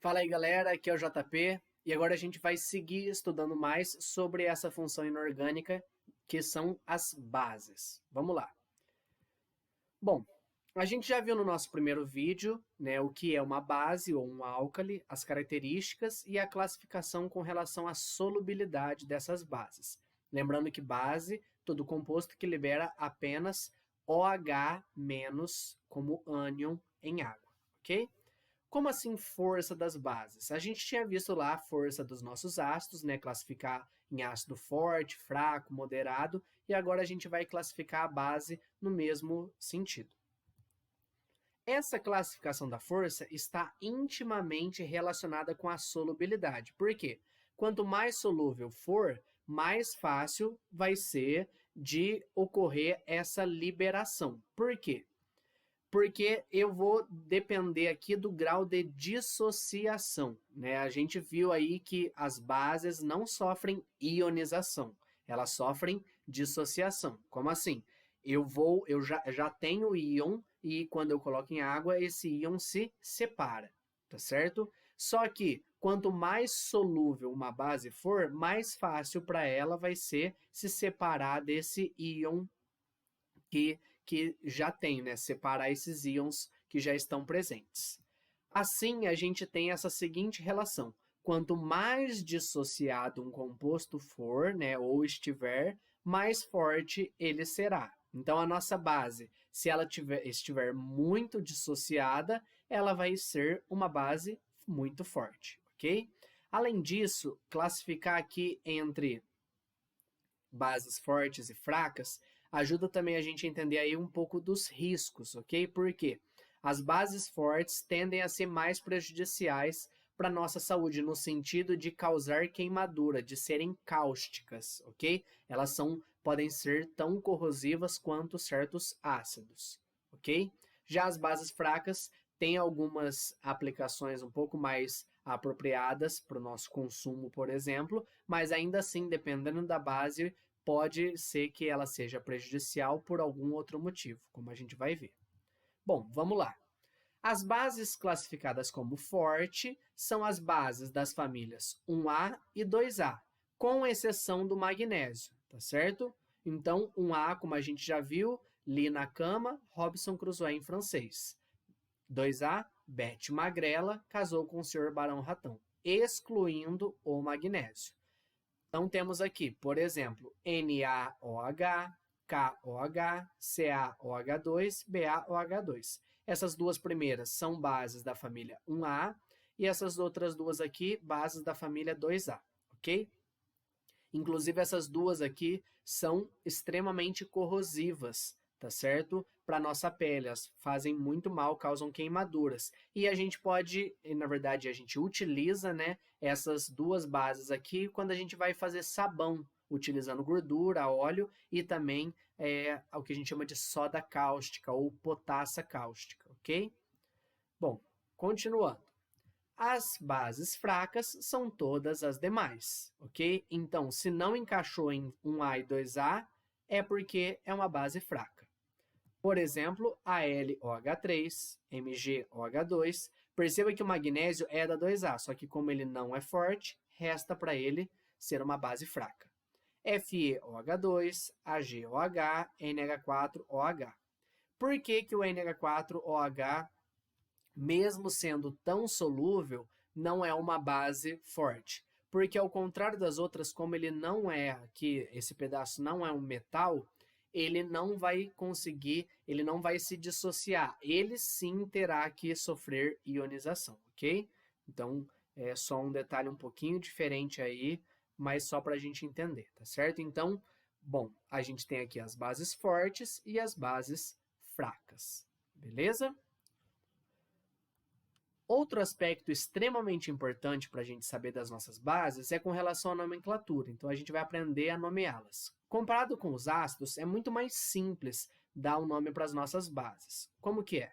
Fala aí, galera, aqui é o JP e agora a gente vai seguir estudando mais sobre essa função inorgânica que são as bases. Vamos lá. Bom, a gente já viu no nosso primeiro vídeo, né, o que é uma base ou um álcali, as características e a classificação com relação à solubilidade dessas bases. Lembrando que base, todo composto que libera apenas OH- como ânion em água, ok? Como assim força das bases? A gente tinha visto lá a força dos nossos ácidos, né? Classificar em ácido forte, fraco, moderado, e agora a gente vai classificar a base no mesmo sentido. Essa classificação da força está intimamente relacionada com a solubilidade. Por quê? Quanto mais solúvel for, mais fácil vai ser de ocorrer essa liberação. Por quê? Porque eu vou depender aqui do grau de dissociação, né? A gente viu aí que as bases não sofrem ionização, elas sofrem dissociação. Como assim? Eu já tenho íon e quando eu coloco em água, esse íon se separa, tá certo? Só que quanto mais solúvel uma base for, mais fácil para ela vai ser se separar desse íon que já tem, né? Separar esses íons que já estão presentes. Assim, a gente tem essa seguinte relação. Quanto mais dissociado um composto for, né, ou estiver, mais forte ele será. Então, a nossa base, se ela estiver muito dissociada, ela vai ser uma base muito forte, ok? Além disso, classificar aqui entre bases fortes e fracas, ajuda também a gente a entender aí um pouco dos riscos, ok? Porque as bases fortes tendem a ser mais prejudiciais para a nossa saúde, no sentido de causar queimadura, de serem cáusticas, ok? Elas podem ser tão corrosivas quanto certos ácidos, ok? Já as bases fracas têm algumas aplicações um pouco mais apropriadas para o nosso consumo, por exemplo, mas ainda assim, dependendo da base, pode ser que ela seja prejudicial por algum outro motivo, como a gente vai ver. Bom, vamos lá. As bases classificadas como forte são as bases das famílias 1A e 2A, com exceção do magnésio, tá certo? Então, 1A, como a gente já viu, Lit na cama, Robinson Crusoe em francês. 2A, Bete Magrela casou com o Sr. Barão Ratão, excluindo o magnésio. Então, temos aqui, por exemplo, NaOH, KOH, CaOH2, BaOH2. Essas duas primeiras são bases da família 1A e essas outras duas aqui, bases da família 2A, ok? Inclusive, essas duas aqui são extremamente corrosivas, tá certo? Para nossa pele, elas fazem muito mal, causam queimaduras. E a gente pode, na verdade, a gente utiliza, né, essas duas bases aqui quando a gente vai fazer sabão, utilizando gordura, óleo e também o que a gente chama de soda cáustica ou potassa cáustica, ok? Bom, continuando. As bases fracas são todas as demais, ok? Então, se não encaixou em 1A e 2A, é porque é uma base fraca. Por exemplo, AlOH3, MgOH2. Perceba que o magnésio é da 2A, só que como ele não é forte, resta para ele ser uma base fraca. FeOH2, AgOH, NH4OH. Por que, que o NH4OH, mesmo sendo tão solúvel, não é uma base forte? Porque ao contrário das outras, como ele não é aqui, esse pedaço não é um metal, ele não vai conseguir, ele não vai se dissociar. Ele sim terá que sofrer ionização, ok? Então, é só um detalhe um pouquinho diferente aí, mas só para a gente entender, tá certo? Então, bom, a gente tem aqui as bases fortes e as bases fracas, beleza? Outro aspecto extremamente importante para a gente saber das nossas bases é com relação à nomenclatura. Então, a gente vai aprender a nomeá-las. Comparado com os ácidos, é muito mais simples dar um nome para as nossas bases. Como que é?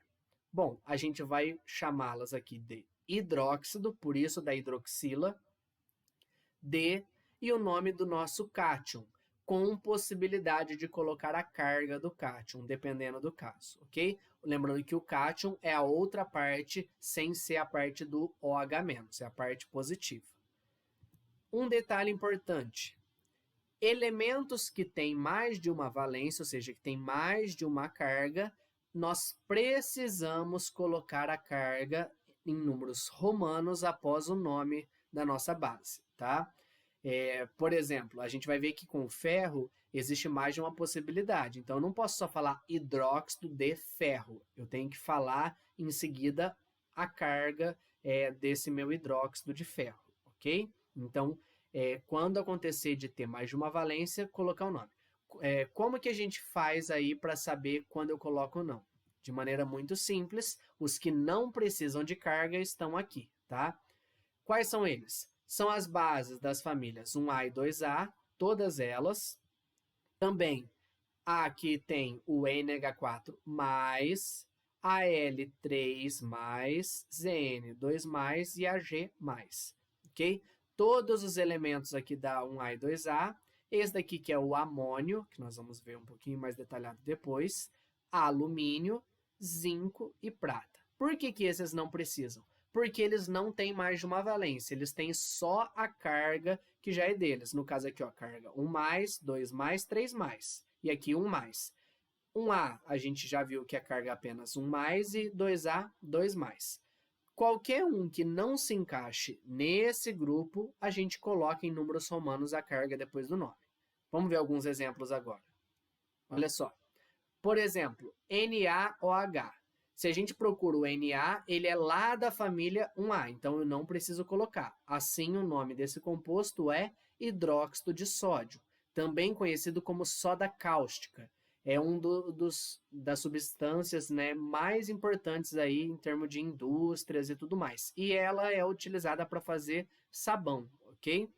Bom, a gente vai chamá-las aqui de hidróxido, por isso da hidroxila, D e o nome do nosso cátion. com possibilidade de colocar a carga do cátion, dependendo do caso, ok? Lembrando que o cátion é a outra parte sem ser a parte do OH-, é a parte positiva. Um detalhe importante, elementos que têm mais de uma valência, ou seja, que têm mais de uma carga, nós precisamos colocar a carga em números romanos após o nome da nossa base, tá? Por exemplo, a gente vai ver que com o ferro existe mais de uma possibilidade. Então, eu não posso só falar hidróxido de ferro. Eu tenho que falar em seguida a carga desse meu hidróxido de ferro, ok? Então, quando acontecer de ter mais de uma valência, colocar o nome. Como que a gente faz aí para saber quando eu coloco ou não? De maneira muito simples, os que não precisam de carga estão aqui, tá? Quais são eles? São as bases das famílias 1A e 2A, todas elas. Também aqui tem o NH4+, Al3+, Zn2+, e Ag+, ok? Todos os elementos aqui da 1A e 2A. Esse daqui que é o amônio, que nós vamos ver um pouquinho mais detalhado depois. Alumínio, zinco e prata. Por que que esses não precisam? Porque eles não têm mais de uma valência, eles têm só a carga que já é deles. No caso aqui, ó, carga 1+, 2+, 3+, e aqui 1+. 1A, a gente já viu que a carga é apenas 1+, e 2A, 2+. Qualquer um que não se encaixe nesse grupo, a gente coloca em números romanos a carga depois do nome. Vamos ver alguns exemplos agora. Olha só. Por exemplo, NaOH. Se a gente procura o Na, ele é lá da família 1A, então eu não preciso colocar. Assim, o nome desse composto é hidróxido de sódio, também conhecido como soda cáustica. É das substâncias, né, mais importantes aí em termos de indústrias e tudo mais. E ela é utilizada para fazer sabão, ok?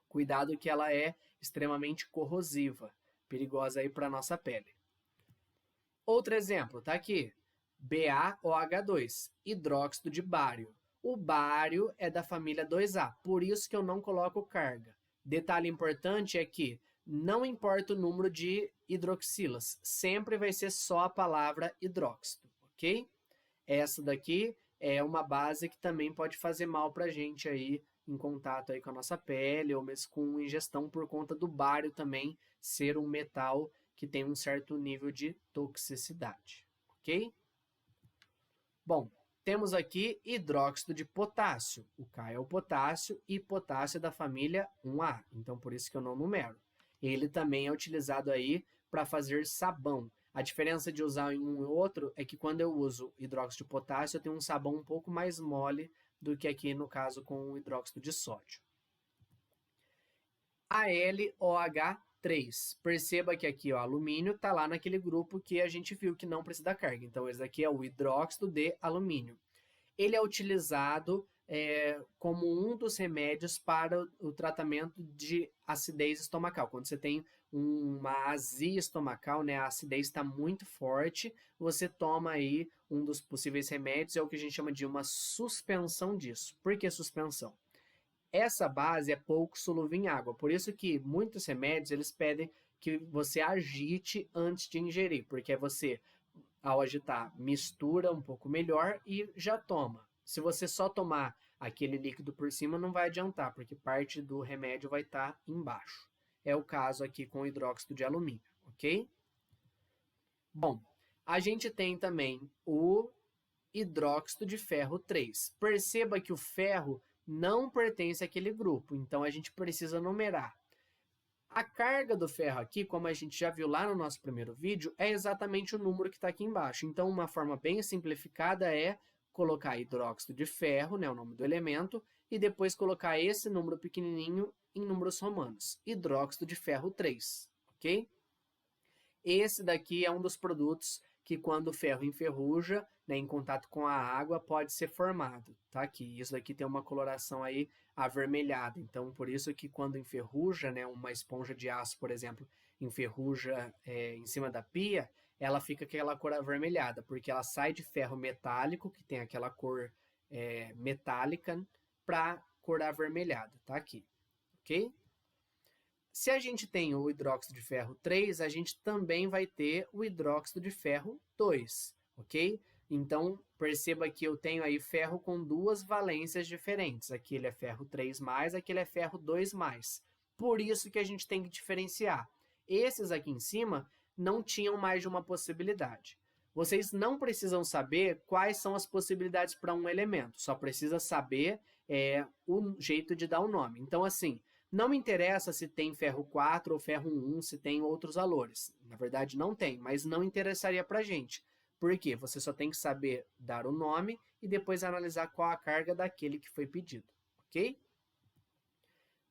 Cuidado que ela é extremamente corrosiva, perigosa aí para a nossa pele. Outro exemplo, tá aqui. BaOH2, hidróxido de bário. O bário é da família 2A, por isso que eu não coloco carga. Detalhe importante é que não importa o número de hidroxilas, sempre vai ser só a palavra hidróxido, ok? Essa daqui é uma base que também pode fazer mal para a gente aí em contato aí com a nossa pele, ou mesmo com ingestão por conta do bário também ser um metal que tem um certo nível de toxicidade, ok? Bom, temos aqui hidróxido de potássio. O K é o potássio e potássio é da família 1A, então por isso que eu não numero. Ele também é utilizado aí para fazer sabão. A diferença de usar em um e outro é que quando eu uso hidróxido de potássio, eu tenho um sabão um pouco mais mole do que aqui no caso com o hidróxido de sódio. AlOH3. Perceba que aqui o alumínio está lá naquele grupo que a gente viu que não precisa da carga. Então, esse daqui é o hidróxido de alumínio. Ele é utilizado como um dos remédios para o tratamento de acidez estomacal. Quando você tem uma azia estomacal, né, a acidez está muito forte, você toma aí um dos possíveis remédios, é o que a gente chama de uma suspensão disso. Por que suspensão? Essa base é pouco solúvel em água, por isso que muitos remédios eles pedem que você agite antes de ingerir, porque você, ao agitar, mistura um pouco melhor e já toma. Se você só tomar aquele líquido por cima, não vai adiantar, porque parte do remédio vai estar embaixo. É o caso aqui com o hidróxido de alumínio, ok? Bom, a gente tem também o hidróxido de ferro 3. Perceba que o ferro não pertence àquele grupo, então a gente precisa numerar. A carga do ferro aqui, como a gente já viu lá no nosso primeiro vídeo, é exatamente o número que está aqui embaixo. Então, uma forma bem simplificada é colocar hidróxido de ferro, né, o nome do elemento, e depois colocar esse número pequenininho em números romanos, hidróxido de ferro 3, ok? Esse daqui é um dos produtos que quando o ferro enferruja, né, em contato com a água, pode ser formado, tá? Que isso daqui tem uma coloração aí avermelhada, então por isso que quando enferruja, né, uma esponja de aço, por exemplo, enferruja em cima da pia, ela fica com aquela cor avermelhada, porque ela sai de ferro metálico, que tem aquela cor metálica, para cor avermelhada, tá aqui, ok? Se a gente tem o hidróxido de ferro 3, a gente também vai ter o hidróxido de ferro 2, ok? Então, perceba que eu tenho aí ferro com duas valências diferentes. Aqui ele é ferro 3+, aqui ele é ferro 2+. Por isso que a gente tem que diferenciar. Esses aqui em cima não tinham mais de uma possibilidade. Vocês não precisam saber quais são as possibilidades para um elemento, só precisa saber o jeito de dar o nome. Então, assim, não me interessa se tem ferro 4 ou ferro 1, se tem outros valores. Na verdade, não tem, mas não interessaria para a gente. Por quê? Você só tem que saber dar o nome e depois analisar qual a carga daquele que foi pedido, ok?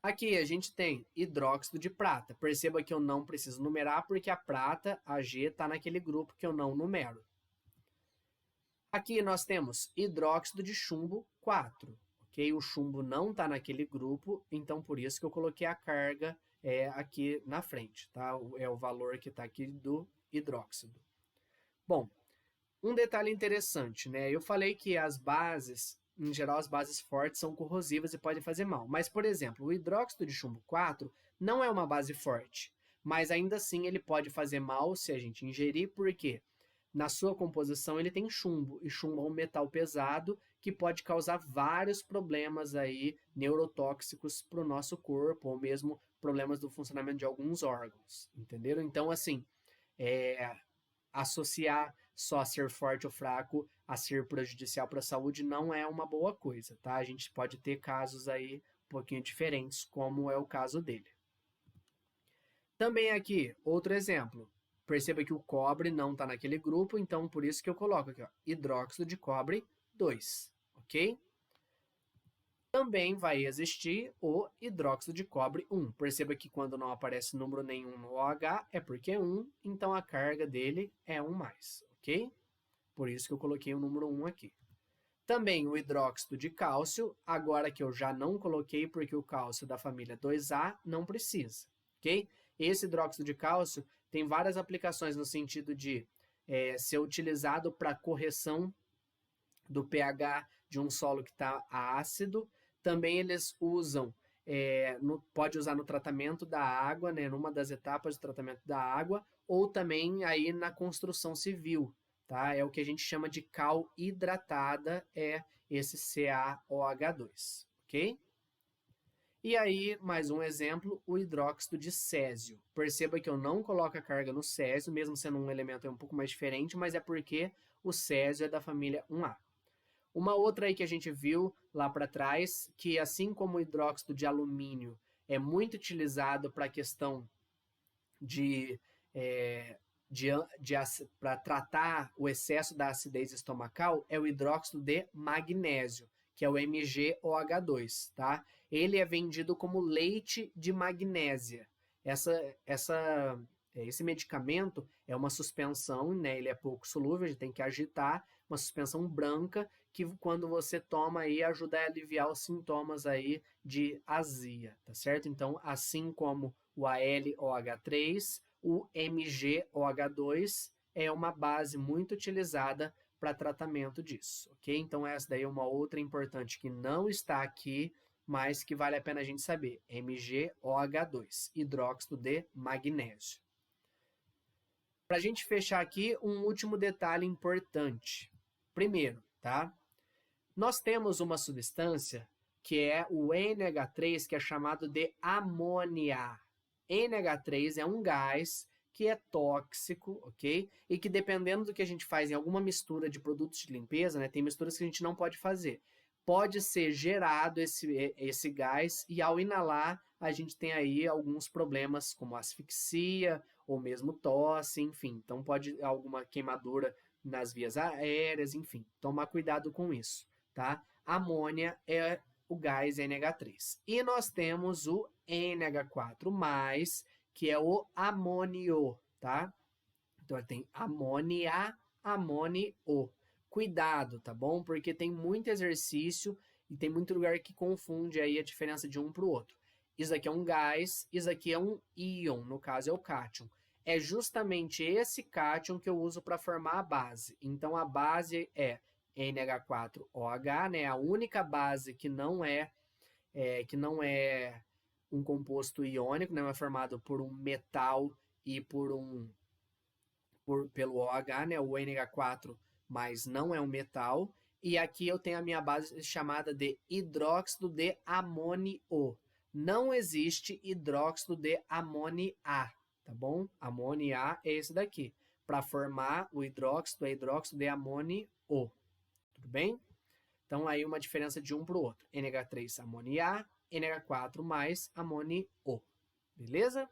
Aqui a gente tem hidróxido de prata. Perceba que eu não preciso numerar porque a prata, a G, está naquele grupo que eu não numero. Aqui nós temos hidróxido de chumbo 4. Okay? O chumbo não está naquele grupo, então por isso que eu coloquei a carga aqui na frente. Tá? É o valor que está aqui do hidróxido. Bom, um detalhe interessante, né? Eu falei que as bases, em geral, as bases fortes são corrosivas e podem fazer mal. Mas, por exemplo, o hidróxido de chumbo 4 não é uma base forte, mas ainda assim ele pode fazer mal se a gente ingerir, porque na sua composição ele tem chumbo, e chumbo é um metal pesado que pode causar vários problemas aí neurotóxicos para o nosso corpo, ou mesmo problemas do funcionamento de alguns órgãos, entenderam? Então, assim, associar só a ser forte ou fraco a ser prejudicial para a saúde não é uma boa coisa, tá? A gente pode ter casos aí um pouquinho diferentes, como é o caso dele. Também aqui, outro exemplo. Perceba que o cobre não está naquele grupo, então por isso que eu coloco aqui, ó, hidróxido de cobre 2, ok? Também vai existir o hidróxido de cobre 1. Perceba que quando não aparece número nenhum no OH é porque é 1, então a carga dele é 1+, ok? Por isso que eu coloquei o número 1 aqui. Também o hidróxido de cálcio, agora que eu já não coloquei porque o cálcio da família 2A não precisa, ok? Esse hidróxido de cálcio tem várias aplicações no sentido de ser utilizado para correção do pH de um solo que está ácido. Também eles usam, pode usar no tratamento da água, né, numa das etapas do tratamento da água, ou também aí na construção civil, tá? É o que a gente chama de cal hidratada, é esse CaOH2, ok? E aí, mais um exemplo, o hidróxido de césio. Perceba que eu não coloco a carga no césio, mesmo sendo um elemento um pouco mais diferente, mas é porque o césio é da família 1A. Uma outra aí que a gente viu lá para trás, que assim como o hidróxido de alumínio é muito utilizado para a questão para tratar o excesso da acidez estomacal, é o hidróxido de magnésio, que é o MgOH2, tá? Ele é vendido como leite de magnésia. Esse medicamento é uma suspensão, né? Ele é pouco solúvel, a gente tem que agitar, uma suspensão branca que quando você toma aí ajuda a aliviar os sintomas aí de azia, tá certo? Então, assim como o AlOH3, o MgOH2 é uma base muito utilizada para tratamento disso, ok? Então, essa daí é uma outra importante que não está aqui, mas que vale a pena a gente saber. MgOH2, hidróxido de magnésio. Para a gente fechar aqui, um último detalhe importante. Primeiro, tá? Nós temos uma substância que é o NH3, que é chamado de amônia. NH3 é um gás que é tóxico, ok? E que dependendo do que a gente faz em alguma mistura de produtos de limpeza, né? Tem misturas que a gente não pode fazer. Pode ser gerado esse gás e ao inalar a gente tem aí alguns problemas como asfixia ou mesmo tosse, enfim. Então pode alguma queimadura nas vias aéreas, enfim. Tomar cuidado com isso, tá? Amônia é o gás NH3. E nós temos o NH4+, que é o amônio, tá? Então, tem amônia, amônio. Cuidado, tá bom? Porque tem muito exercício e tem muito lugar que confunde aí a diferença de um para o outro. Isso aqui é um gás, isso aqui é um íon, no caso é o cátion. É justamente esse cátion que eu uso para formar a base. Então, a base é NH4OH, né? A única base que não é um composto iônico, né? É formado por um metal e pelo OH, né? O NH4, mas não é um metal. E aqui eu tenho a minha base chamada de hidróxido de amônio. Não existe hidróxido de amônia, tá bom? Amônia é esse daqui. Para formar o hidróxido, é hidróxido de amônio. Tudo bem? Então, aí uma diferença de um para o outro. NH3 amônia, NH4 mais amônio. Beleza?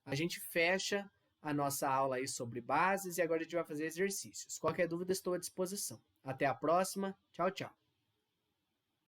A gente fecha a nossa aula aí sobre bases e agora a gente vai fazer exercícios. Qualquer dúvida, estou à disposição. Até a próxima. Tchau, tchau.